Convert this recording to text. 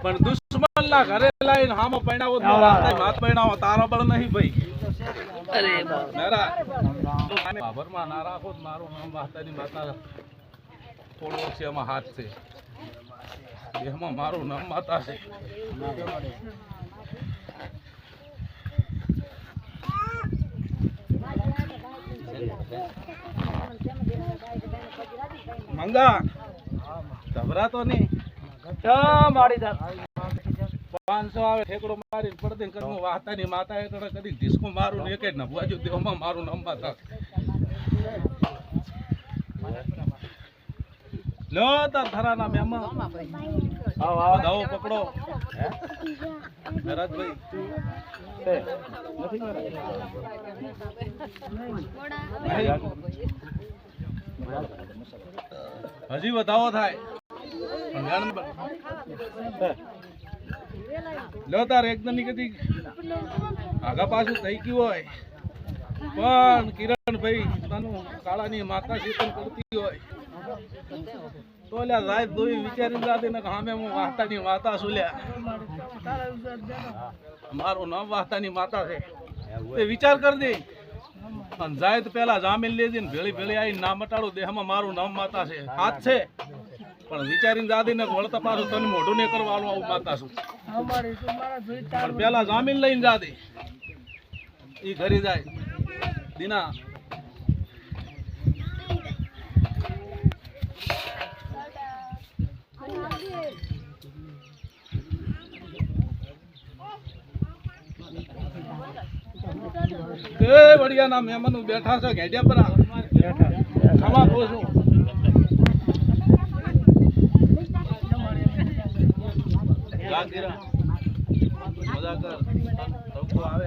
પણ દુશ્મન ના ઘરે લઈને હામો પૈણાવો તો માત પૈણાવો તારો બળ નહીં ભાઈ. અરે મેરા બાબરમાં ના રાખો મારું નામ વાહતાની માતા થોડો છે એમાં હાથ છે એમાં મારું નામ માતા છે. મંગા ગભરાતો નહીં. 500 આવે ઠેકડો મારી પડદે કદમો વાહતાની માતા એ તો કદી ઢીસકો મારું ને એક જ નભવાજો દેવમાં મારું નામ માતા. લો તાર ધરાના મેમા આવો પકડો ભરતભાઈ હજી વધાવો થાય લો તાર એકદમ ની કદી આગા પાછું થઈ ગયું હોય પણ કિરણભાઈ તાનું કાળાની માતા ચેતન કરતી હોય તો લ્યા રાત દોઈ વિચારી જાતે ને સામે હું વાહતાની માતા છું લ્યા મારું નામ વાહતાની માતા છે તે વિચાર કરી દે અને જાય તો પેલા જામીન લેજે ને ભેળી ભેળી આવી ના મટાડો દેહમાં મારું નામ માતા છે હાથ છે પણ વિચારીને જાદી ને વળતા પાછું તને મોઢું ને કરવાનું આવું માતા છું પણ પેલા જામીન લઈને જાદે ઈ ઘરે જાય દીના એ બઢિયા ના મહેમાનો બેઠા છે ઘેડિયા પર ખાવા કહું છું મજા કર આવે